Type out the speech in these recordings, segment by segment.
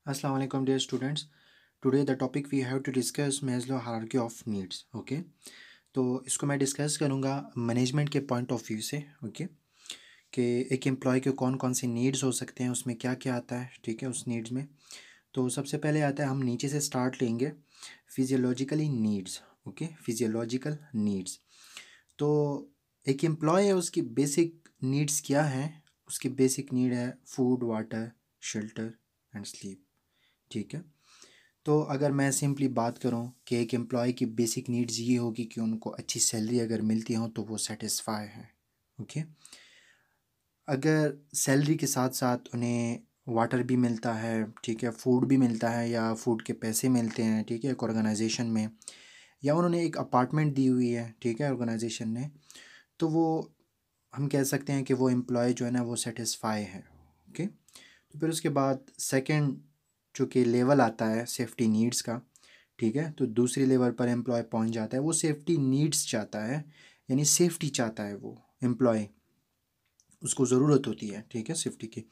Assalamu alaikum dear students. Today the topic we have to discuss Maslow hierarchy of needs. Okay. तो इसको मैं discuss करूँगा management के point of view से. Okay कि एक एम्प्लॉय के कौन कौन से नीड्स हो सकते हैं, उसमें क्या क्या आता है. ठीक है, उस नीड्स में तो सबसे पहले आता है, हम नीचे से स्टार्ट लेंगे, physiologically needs. Okay, physiological needs. तो एक एम्प्लॉय है, उसकी बेसिक नीड्स क्या हैं? उसकी बेसिक नीड है food, water, shelter and sleep. ठीक है. तो अगर मैं सिंपली बात करूं कि एक एम्प्लॉय की बेसिक नीड्स ये होगी कि उनको अच्छी सैलरी अगर मिलती हो तो वो सेटिस्फाई है. ओके. अगर सैलरी के साथ साथ उन्हें वाटर भी मिलता है, ठीक है, फूड भी मिलता है या फूड के पैसे मिलते हैं, ठीक है, एक ऑर्गेनाइजेशन में, या उन्होंने एक अपार्टमेंट दी हुई है, ठीक है, ऑर्गेनाइजेशन ने, तो वो हम कह सकते हैं कि वो एम्प्लॉय जो है ना वो सेटिस्फाई है. ओके. तो फिर उसके बाद सेकंड जो कि लेवल आता है सेफ्टी नीड्स का. ठीक है, तो दूसरी लेवल पर एम्प्लॉय पहुंच जाता है, वो सेफ्टी नीड्स चाहता है, यानी सेफ्टी चाहता है वो एम्प्लॉय, उसको ज़रूरत होती है, ठीक है, सेफ्टी की.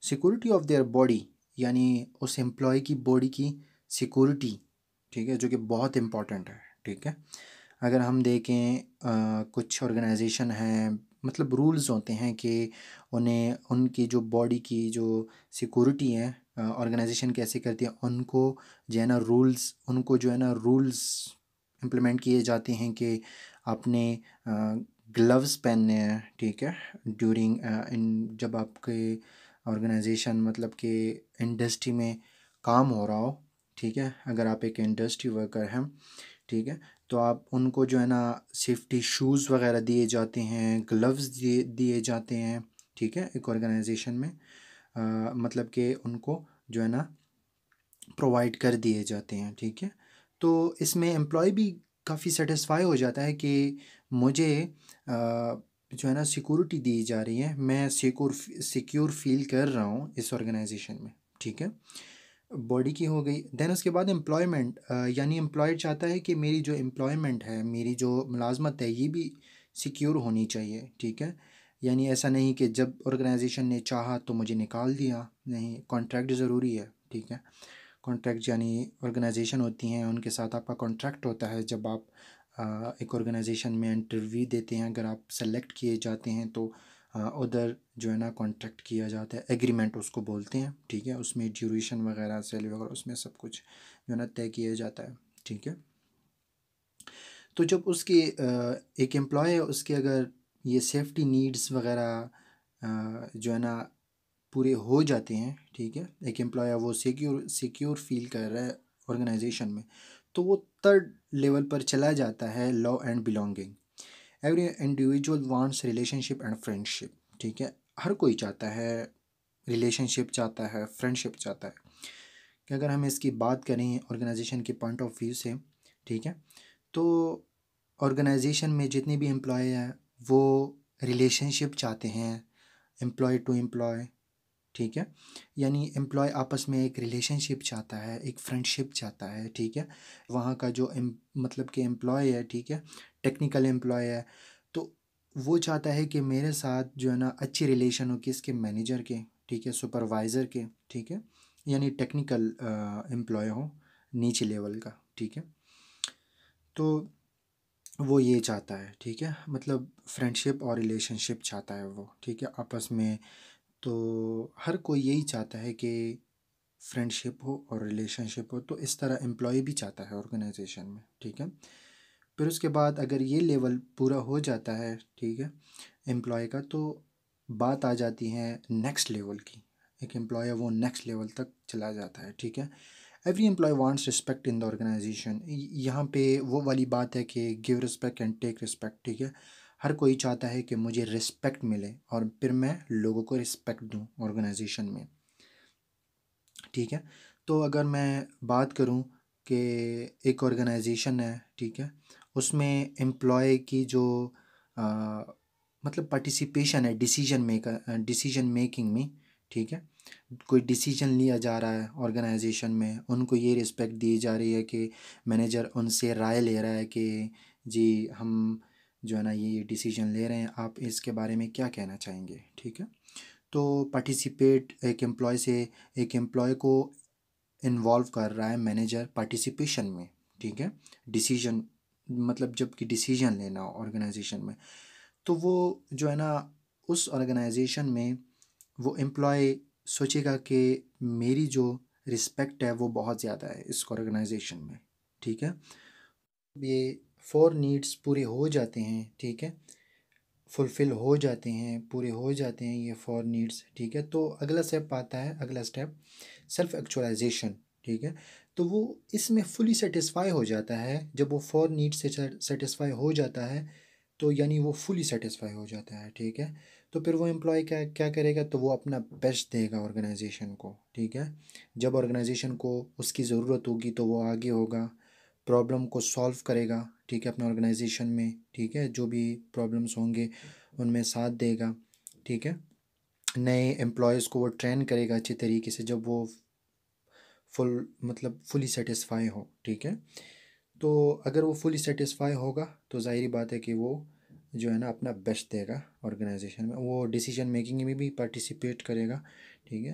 सिक्योरिटी ऑफ देयर बॉडी, यानी उस एम्प्लॉय की बॉडी की सिक्योरिटी, ठीक है, जो कि बहुत इम्पॉर्टेंट है. ठीक है. अगर हम देखें कुछ ऑर्गेनाइजेशन हैं, मतलब रूल्स होते हैं कि उन्हें उनकी जो बॉडी की जो सिक्योरिटी है, ऑर्गेनाइजेशन कैसे करती है, उनको जो है ना रूल्स, उनको जो है ना रूल्स इम्प्लीमेंट किए जाते हैं कि आपने ग्लव्स पहनने हैं. ठीक है, ड्यूरिंग इन जब आपके ऑर्गेनाइजेशन मतलब कि इंडस्ट्री में काम हो रहा हो. ठीक है, अगर आप एक इंडस्ट्री वर्कर हैं, ठीक है, तो आप उनको जो है ना सेफ्टी शूज़ वगैरह दिए जाते हैं, ग्लव्स दिए दिए जाते हैं. ठीक है, एक ऑर्गेनाइजेशन में मतलब कि उनको जो है ना प्रोवाइड कर दिए जाते हैं. ठीक है. तो इसमें एम्प्लॉय भी काफ़ी सेटिस्फाई हो जाता है कि मुझे जो है ना सिक्योरिटी दी जा रही है, मैं सिक्योर फील कर रहा हूँ इस ऑर्गेनाइजेशन में. ठीक है, बॉडी की हो गई. देन उसके बाद एम्प्लॉयमेंट, यानी एम्प्लॉयर चाहता है कि मेरी जो एम्प्लॉयमेंट है, मेरी जो मुलाजमत है, ये भी सिक्योर होनी चाहिए. ठीक है, यानी ऐसा नहीं कि जब ऑर्गेनाइजेशन ने चाहा तो मुझे निकाल दिया. नहीं, कॉन्ट्रैक्ट ज़रूरी है. ठीक है, कॉन्ट्रैक्ट यानी ऑर्गेनाइजेशन होती हैं, उनके साथ आपका कॉन्ट्रैक्ट होता है. जब आप एक ऑर्गेनाइजेशन में इंटरव्यू देते हैं, अगर आप सेलेक्ट किए जाते हैं तो उधर जो है ना कॉन्ट्रैक्ट किया जाता है, एग्रीमेंट उसको बोलते हैं. ठीक है, उसमें ड्यूरेशन वगैरह, सैलरी वगैरह, उसमें सब कुछ जो है ना तय किया जाता है. ठीक है. तो जब उसकी एक एम्प्लॉय है, उसके अगर ये सेफ्टी नीड्स वगैरह जो है ना पूरे हो जाते हैं, ठीक है, एक एम्प्लॉय वो सिक्योर सिक्योर फील कर रहा है ऑर्गेनाइजेशन में, तो वो थर्ड लेवल पर चला जाता है, love and belonging. Every individual wants relationship and friendship. ठीक है, हर कोई चाहता है रिलेशनशिप, चाहता है फ्रेंडशिप, चाहता है. कि अगर हम इसकी बात करें ऑर्गेनाइजेशन के पॉइंट ऑफ व्यू से, ठीक है, तो ऑर्गेनाइजेशन में जितने भी एम्प्लॉय हैं वो रिलेशनशिप चाहते हैं, एम्प्लॉय टू एम्प्लॉय. ठीक है, यानी एम्प्लॉय आपस में एक रिलेशनशिप चाहता है, एक फ्रेंडशिप चाहता है. ठीक है, वहाँ का जो मतलब कि एम्प्लॉय है, ठीक है, टेक्निकल एम्प्लॉय है, तो वो चाहता है कि मेरे साथ जो है ना अच्छी रिलेशन हो, किसके, मैनेजर के, ठीक है, सुपरवाइज़र के. ठीक है, यानी टेक्निकल एम्प्लॉय हो, नीचे लेवल का. ठीक है, तो वो ये चाहता है. ठीक है, मतलब फ्रेंडशिप और रिलेशनशिप चाहता है वो. ठीक है, आपस में. तो हर कोई यही चाहता है कि फ्रेंडशिप हो और रिलेशनशिप हो, तो इस तरह एम्प्लॉय भी चाहता है ऑर्गेनाइजेशन में. ठीक है, फिर उसके बाद अगर ये लेवल पूरा हो जाता है, ठीक है, एम्प्लॉय का, तो बात आ जाती है नेक्स्ट लेवल की. एक एम्प्लॉय है वो नेक्स्ट लेवल तक चला जाता है. ठीक है, every employee wants respect in the organisation. यहाँ पे वो वाली बात है कि give respect and take respect. ठीक है, हर कोई चाहता है कि मुझे रिस्पेक्ट मिले और फिर मैं लोगों को रिस्पेक्ट दूँ ऑर्गेनाइजेशन में. ठीक है, तो अगर मैं बात करूं कि एक ऑर्गेनाइजेशन है, ठीक है, उसमें एम्प्लॉय की जो अ, मतलब पार्टिसिपेशन है डिसीजन मेकिंग में. ठीक है, कोई डिसीजन लिया जा रहा है ऑर्गेनाइजेशन में, उनको ये रिस्पेक्ट दी जा रही है कि मैनेजर उनसे राय ले रहा है कि जी हम जो है ना ये डिसीजन ले रहे हैं, आप इसके बारे में क्या कहना चाहेंगे. ठीक है, तो पार्टिसिपेट एक एम्प्लॉय से, एक एम्प्लॉय को इन्वॉल्व कर रहा है मैनेजर पार्टिसिपेशन में, ठीक है, डिसीजन, मतलब जब कि डिसीजन लेना हो ऑर्गेनाइजेशन में, तो वो जो है ना उस ऑर्गेनाइजेशन में वो एम्प्लॉय सोचेगा कि मेरी जो रिस्पेक्ट है वो बहुत ज़्यादा है इस ऑर्गेनाइजेशन में, ठीक है। ये 4 नीड्स पूरे हो जाते हैं, ठीक है, फुलफ़िल हो जाते हैं, पूरे हो जाते हैं ये 4 नीड्स, ठीक है। तो अगला स्टेप आता है, अगला स्टेप सेल्फ एक्चुअलाइजेशन, ठीक है। तो वो इसमें फुली सेटिस्फाई हो जाता है, जब वो 4 नीड से सेटिस्फाई हो जाता है, तो यानी वो फुली सेटिस्फाई हो जाता है, ठीक है। तो फिर वो एम्प्लॉय क्या क्या करेगा, तो वो अपना बेस्ट देगा ऑर्गेनाइजेशन को, ठीक है। जब ऑर्गेनाइजेशन को उसकी ज़रूरत होगी तो वो आगे होगा, प्रॉब्लम को सॉल्व करेगा, ठीक है, अपने ऑर्गेनाइजेशन में, ठीक है, जो भी प्रॉब्लम्स होंगे उनमें साथ देगा, ठीक है। नए एम्प्लॉयज़ को वो ट्रेन करेगा अच्छी तरीके से, जब वो फुल मतलब फुली सेटिस्फाई हो, ठीक है। तो अगर वो फुली सेटिस्फाई होगा तो ज़ाहिर बात है कि वो जो है ना अपना बेस्ट देगा ऑर्गेनाइजेशन में, वो डिसीजन मेकिंग में भी पार्टिसिपेट करेगा, ठीक है।